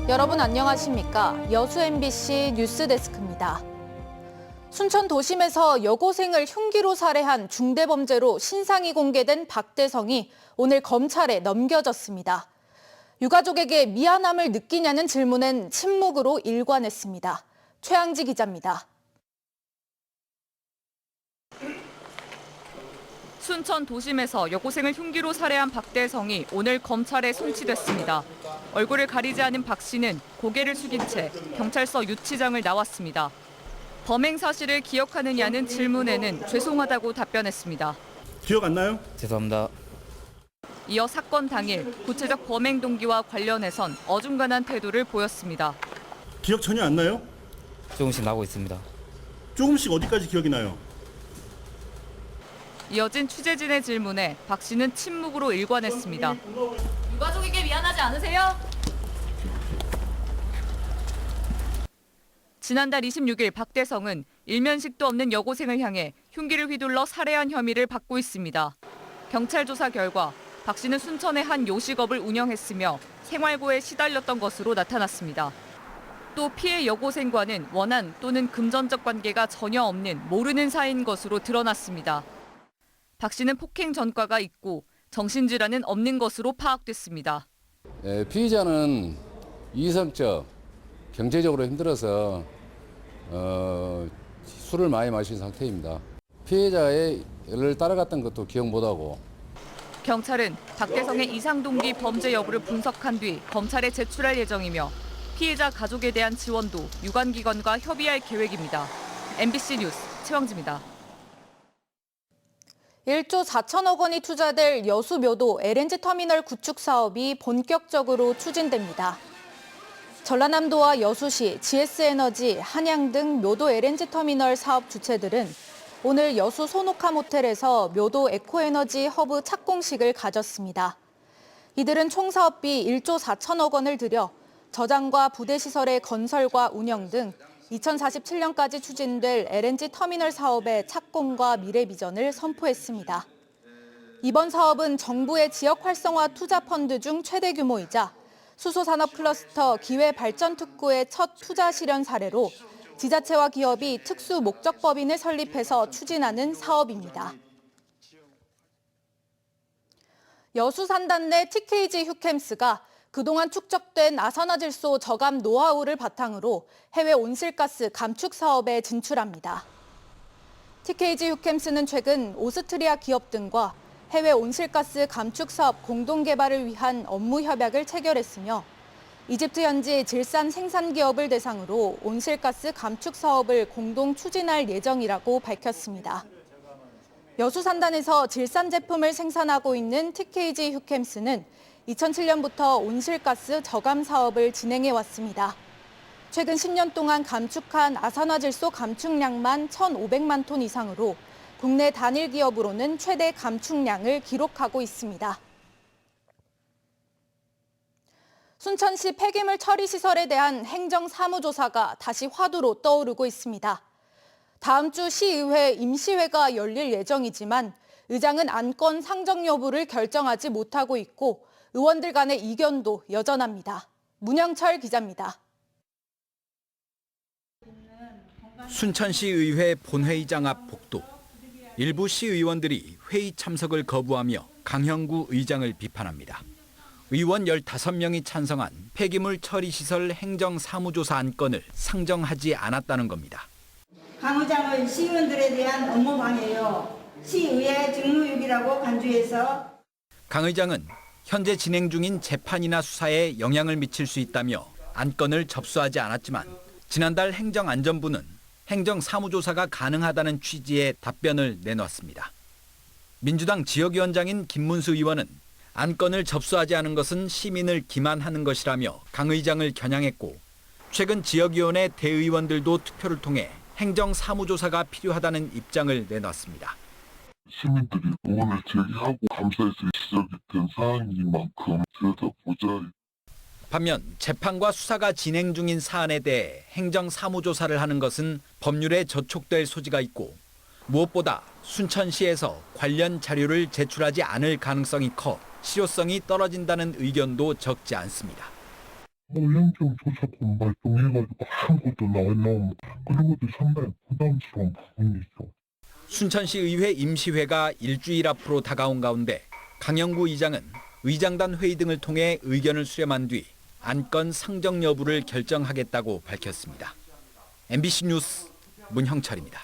여러분 안녕하십니까? 여수 MBC 뉴스데스크입니다. 순천 도심에서 여고생을 흉기로 살해한 중대범죄로 신상이 공개된 박대성이 오늘 검찰에 넘겨졌습니다. 유가족에게 미안함을 느끼냐는 질문엔 침묵으로 일관했습니다. 최양지 기자입니다. 순천 도심에서 여고생을 흉기로 살해한 박대성이 오늘 검찰에 송치됐습니다. 얼굴을 가리지 않은 박 씨는 고개를 숙인 채 경찰서 유치장을 나왔습니다. 범행 사실을 기억하느냐는 질문에는 죄송하다고 답변했습니다. 기억 안 나요? 죄송합니다. 이어 사건 당일 구체적 범행 동기와 관련해선 어중간한 태도를 보였습니다. 기억 전혀 안 나요? 조금씩 나고 있습니다. 조금씩 어디까지 기억이 나요? 이어진 취재진의 질문에 박 씨는 침묵으로 일관했습니다. 유가족에게 미안하지 않으세요? 지난달 26일 박대성은 일면식도 없는 여고생을 향해 흉기를 휘둘러 살해한 혐의를 받고 있습니다. 경찰 조사 결과 박 씨는 순천의 한 요식업을 운영했으며 생활고에 시달렸던 것으로 나타났습니다. 또 피해 여고생과는 원한 또는 금전적 관계가 전혀 없는 모르는 사이인 것으로 드러났습니다. 박 씨는 폭행 전과가 있고 정신질환은 없는 것으로 파악됐습니다. 피의자는 이성적, 경제적으로 힘들어서 술을 많이 마신 상태입니다. 피해자의 를 따라갔던 것도 기억 못하고. 경찰은 박대성의 이상동기 범죄 여부를 분석한 뒤 검찰에 제출할 예정이며 피해자 가족에 대한 지원도 유관기관과 협의할 계획입니다. MBC 뉴스 최황지입니다. 1조 4천억 원이 투자될 여수묘도 LNG 터미널 구축 사업이 본격적으로 추진됩니다. 전라남도와 여수시, GS에너지, 한양 등 묘도 LNG 터미널 사업 주체들은 오늘 여수 소노카 모텔에서 묘도 에코에너지 허브 착공식을 가졌습니다. 이들은 총 사업비 1조 4천억 원을 들여 저장과 부대시설의 건설과 운영 등 2047년까지 추진될 LNG 터미널 사업의 착공과 미래 비전을 선포했습니다. 이번 사업은 정부의 지역 활성화 투자 펀드 중 최대 규모이자 수소산업 클러스터 기회발전특구의 첫 투자 실현 사례로 지자체와 기업이 특수 목적법인을 설립해서 추진하는 사업입니다. 여수 산단 내 TKG 휴캠스가 그동안 축적된 아산화질소 저감 노하우를 바탕으로 해외 온실가스 감축 사업에 진출합니다. TKG 휴캠스는 최근 오스트리아 기업 등과 해외 온실가스 감축 사업 공동 개발을 위한 업무 협약을 체결했으며 이집트 현지 질산 생산 기업을 대상으로 온실가스 감축 사업을 공동 추진할 예정이라고 밝혔습니다. 여수 산단에서 질산 제품을 생산하고 있는 TKG 휴캠스는 2007년부터 온실가스 저감 사업을 진행해 왔습니다. 최근 10년 동안 감축한 아산화질소 감축량만 1,500만 톤 이상으로 국내 단일 기업으로는 최대 감축량을 기록하고 있습니다. 순천시 폐기물 처리 시설에 대한 행정사무조사가 다시 화두로 떠오르고 있습니다. 다음 주 시의회 임시회가 열릴 예정이지만 의장은 안건 상정 여부를 결정하지 못하고 있고 의원들 간의 이견도 여전합니다. 문영철 기자입니다. 순천시의회 본회의장 앞 복도. 일부 시의원들이 회의 참석을 거부하며 강형구 의장을 비판합니다. 의원 15명이 찬성한 폐기물 처리시설 행정사무조사 안건을 상정하지 않았다는 겁니다. 강 의장은 시의원들에 대한 업무 방해요. 시의회 직무유기라고 간주해서 강 의장은 현재 진행 중인 재판이나 수사에 영향을 미칠 수 있다며 안건을 접수하지 않았지만 지난달 행정안전부는 행정사무조사가 가능하다는 취지의 답변을 내놓았습니다. 민주당 지역위원장인 김문수 의원은 안건을 접수하지 않은 것은 시민을 기만하는 것이라며 강 의장을 겨냥했고 최근 지역위원회 대의원들도 투표를 통해 행정사무조사가 필요하다는 입장을 내놨습니다. 시민들이 의원을 제기하고 감사에서 시작이 된 사안이니만큼 들여다보자. 반면 재판과 수사가 진행 중인 사안에 대해 행정사무조사를 하는 것은 법률에 저촉될 소지가 있고 무엇보다 순천시에서 관련 자료를 제출하지 않을 가능성이 커 실효성이 떨어진다는 의견도 적지 않습니다. 행정조사권 발동해가지고 아무것도 나오면 그런 것도 상당히 부담스러운 부분이죠. 순천시 의회 임시회가 일주일 앞으로 다가온 가운데 강영구 의장은 의장단 회의 등을 통해 의견을 수렴한 뒤 안건 상정 여부를 결정하겠다고 밝혔습니다. MBC 뉴스 문형철입니다.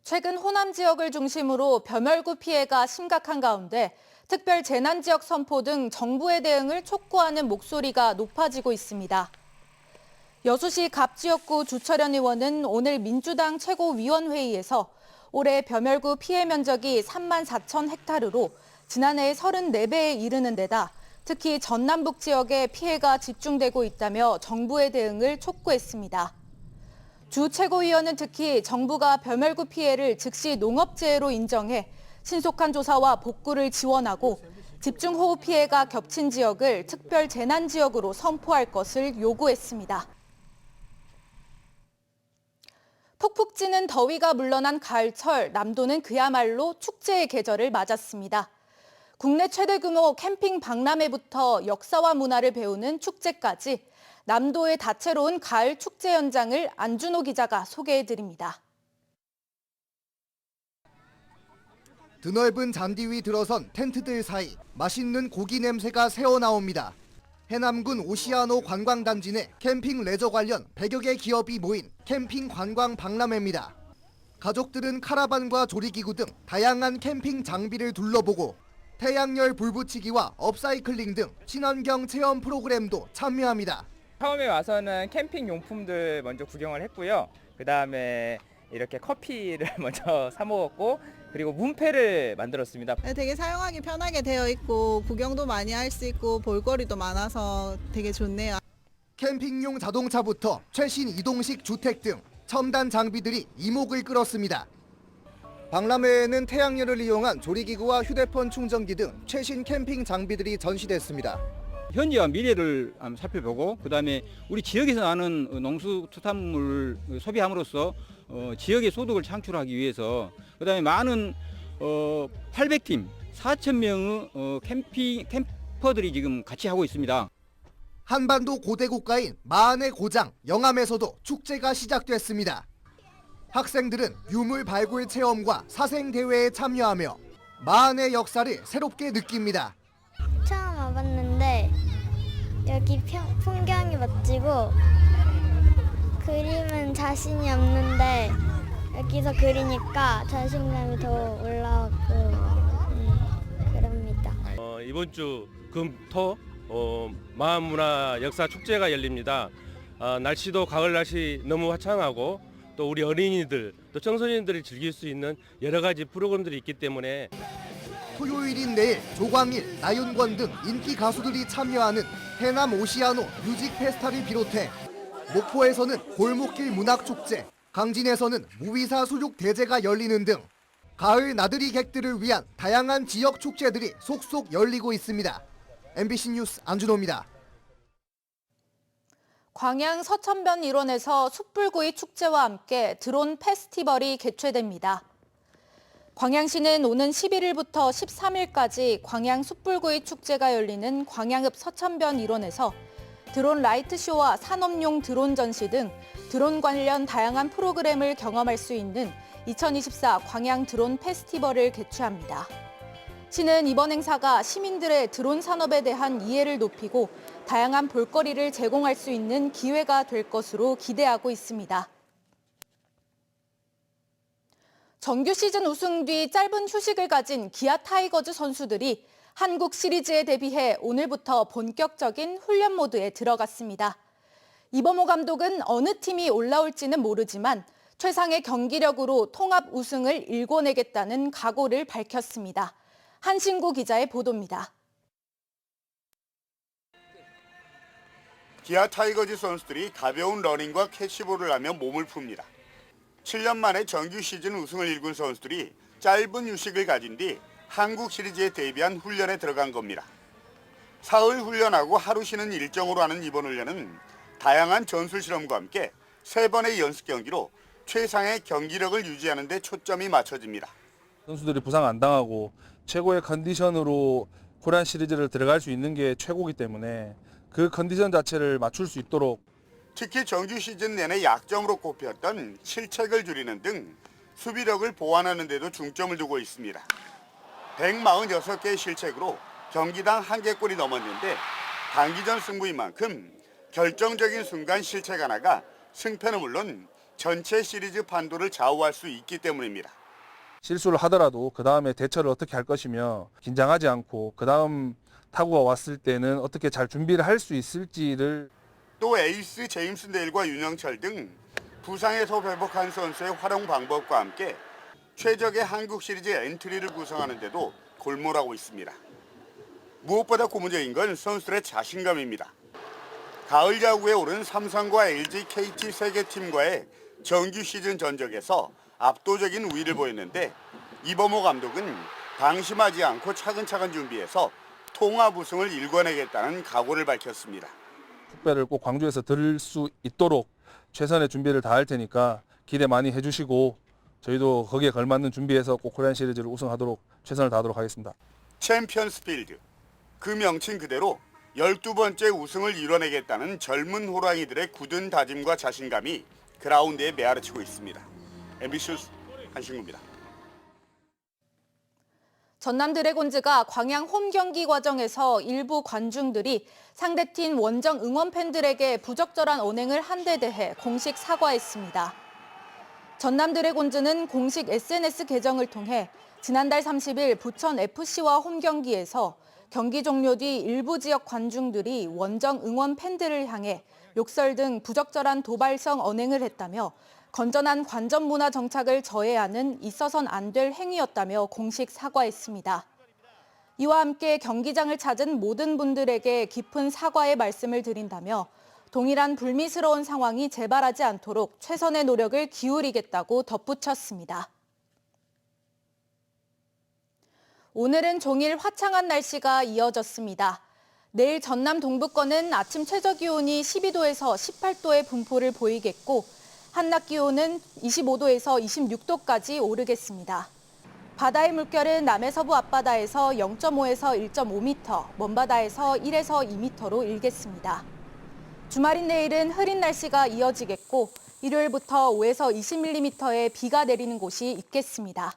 최근 호남 지역을 중심으로 벼멸구 피해가 심각한 가운데 특별 재난지역 선포 등 정부의 대응을 촉구하는 목소리가 높아지고 있습니다. 여수시 갑지역구 주철현 의원은 오늘 민주당 최고위원회의에서 올해 벼멸구 피해 면적이 3만 4천 헥타르로 지난해의 34배에 이르는 데다 특히 전남북 지역에 피해가 집중되고 있다며 정부의 대응을 촉구했습니다. 주 최고위원은 특히 정부가 벼멸구 피해를 즉시 농업재해로 인정해 신속한 조사와 복구를 지원하고 집중호우 피해가 겹친 지역을 특별 재난지역으로 선포할 것을 요구했습니다. 푹푹 찌는 더위가 물러난 가을철, 남도는 그야말로 축제의 계절을 맞았습니다. 국내 최대 규모 캠핑 박람회부터 역사와 문화를 배우는 축제까지 남도의 다채로운 가을 축제 현장을 안준호 기자가 소개해드립니다. 드넓은 잔디 위 들어선 텐트들 사이 맛있는 고기 냄새가 새어나옵니다. 해남군 오시아노 관광단지 내 캠핑 레저 관련 100여 개 기업이 모인 캠핑 관광 박람회입니다. 가족들은 카라반과 조리기구 등 다양한 캠핑 장비를 둘러보고 태양열 불붙이기와 업사이클링 등 친환경 체험 프로그램도 참여합니다. 처음에 와서는 캠핑 용품들 먼저 구경을 했고요. 그 다음에 이렇게 커피를 먼저 사 먹었고 그리고 문패를 만들었습니다. 되게 사용하기 편하게 되어 있고 구경도 많이 할 수 있고 볼거리도 많아서 되게 좋네요. 캠핑용 자동차부터 최신 이동식 주택 등 첨단 장비들이 이목을 끌었습니다. 박람회에는 태양열을 이용한 조리기구와 휴대폰 충전기 등 최신 캠핑 장비들이 전시됐습니다. 현재와 미래를 한번 살펴보고 그다음에 우리 지역에서 나는 농수수산물을 소비함으로써 지역의 소득을 창출하기 위해서 그다음에 많은 800팀 4,000명의 캠퍼들이 지금 같이 하고 있습니다. 한반도 고대 국가인 마한의 고장 영암에서도 축제가 시작됐습니다. 학생들은 유물 발굴 체험과 사생 대회에 참여하며 마한의 역사를 새롭게 느낍니다. 처음 와봤는데 여기 풍경이 멋지고 그림은 자신이 없는데 여기서 그리니까 자신감이 더 올라오고 그럽니다. 이번 주 금, 토 마한문화 역사 축제가 열립니다. 날씨도 가을 날씨 너무 화창하고 또 우리 어린이들 또 청소년들이 즐길 수 있는 여러 가지 프로그램들이 있기 때문에 토요일인 내일 조광일, 나윤권 등 인기 가수들이 참여하는 해남 오시아노 뮤직 페스타를 비롯해 목포에서는 골목길 문학축제, 강진에서는 무비사 수육 대제가 열리는 등 가을 나들이 객들을 위한 다양한 지역 축제들이 속속 열리고 있습니다. MBC 뉴스 안준호입니다. 광양 서천변 일원에서 숯불구이 축제와 함께 드론 페스티벌이 개최됩니다. 광양시는 오는 11일부터 13일까지 광양 숯불구이 축제가 열리는 광양읍 서천변 일원에서 드론 라이트쇼와 산업용 드론 전시 등 드론 관련 다양한 프로그램을 경험할 수 있는 2024 광양 드론 페스티벌을 개최합니다. 시는 이번 행사가 시민들의 드론 산업에 대한 이해를 높이고 다양한 볼거리를 제공할 수 있는 기회가 될 것으로 기대하고 있습니다. 정규 시즌 우승 뒤 짧은 휴식을 가진 기아 타이거즈 선수들이 한국 시리즈에 대비해 오늘부터 본격적인 훈련 모드에 들어갔습니다. 이범호 감독은 어느 팀이 올라올지는 모르지만 최상의 경기력으로 통합 우승을 일궈내겠다는 각오를 밝혔습니다. 한신구 기자의 보도입니다. 기아 타이거즈 선수들이 가벼운 러닝과 캐치볼을 하며 몸을 풉니다. 7년 만에 정규 시즌 우승을 일군 선수들이 짧은 휴식을 가진 뒤 한국 시리즈에 대비한 훈련에 들어간 겁니다. 사흘 훈련하고 하루 쉬는 일정으로 하는 이번 훈련은 다양한 전술 실험과 함께 3번의 연습 경기로 최상의 경기력을 유지하는 데 초점이 맞춰집니다. 선수들이 부상 안 당하고 최고의 컨디션으로 코리안 시리즈를 들어갈 수 있는 게 최고이기 때문에 그 컨디션 자체를 맞출 수 있도록 특히 정규 시즌 내내 약점으로 꼽혔던 실책을 줄이는 등 수비력을 보완하는 데도 중점을 두고 있습니다. 146개의 실책으로 경기당 1개골이 넘었는데 단기전 승부인 만큼 결정적인 순간 실책 하나가 승패는 물론 전체 시리즈 판도를 좌우할 수 있기 때문입니다. 실수를 하더라도 그 다음에 대처를 어떻게 할 것이며 긴장하지 않고 그 다음 타구가 왔을 때는 어떻게 잘 준비를 할 수 있을지를 또 에이스 제임스 네일과 윤영철 등 부상에서 회복한 선수의 활용 방법과 함께 최적의 한국 시리즈 엔트리를 구성하는 데도 골몰하고 있습니다. 무엇보다 고무적인 건 선수들의 자신감입니다. 가을 야구에 오른 삼성과 LG, KT 세 개 팀과의 정규 시즌 전적에서 압도적인 우위를 보였는데 이범호 감독은 방심하지 않고 차근차근 준비해서 통합 우승을 일궈내겠다는 각오를 밝혔습니다. 축배를 꼭 광주에서 들을 수 있도록 최선의 준비를 다할 테니까 기대 많이 해주시고 저희도 거기에 걸맞는 준비해서 꼭 코리안 시리즈를 우승하도록 최선을 다하도록 하겠습니다. 챔피언스 필드, 그 명칭 그대로 12번째 우승을 이뤄내겠다는 젊은 호랑이들의 굳은 다짐과 자신감이 그라운드에 메아르치고 있습니다. MBC 뉴스 한신구입니다. 전남 드래곤즈가 광양 홈 경기 과정에서 일부 관중들이 상대팀 원정 응원 팬들에게 부적절한 언행을 한 데 대해 공식 사과했습니다. 전남 드래곤즈는 공식 SNS 계정을 통해 지난달 30일 부천 FC와 홈 경기에서 경기 종료 뒤 일부 지역 관중들이 원정 응원 팬들을 향해 욕설 등 부적절한 도발성 언행을 했다며 건전한 관전 문화 정착을 저해하는 있어선 안 될 행위였다며 공식 사과했습니다. 이와 함께 경기장을 찾은 모든 분들에게 깊은 사과의 말씀을 드린다며 동일한 불미스러운 상황이 재발하지 않도록 최선의 노력을 기울이겠다고 덧붙였습니다. 오늘은 종일 화창한 날씨가 이어졌습니다. 내일 전남 동부권은 아침 최저기온이 12도에서 18도의 분포를 보이겠고 한낮 기온은 25도에서 26도까지 오르겠습니다. 바다의 물결은 남해서부 앞바다에서 0.5에서 1.5m, 먼바다에서 1에서 2m로 일겠습니다. 주말인 내일은 흐린 날씨가 이어지겠고 일요일부터 5에서 20mm의 비가 내리는 곳이 있겠습니다.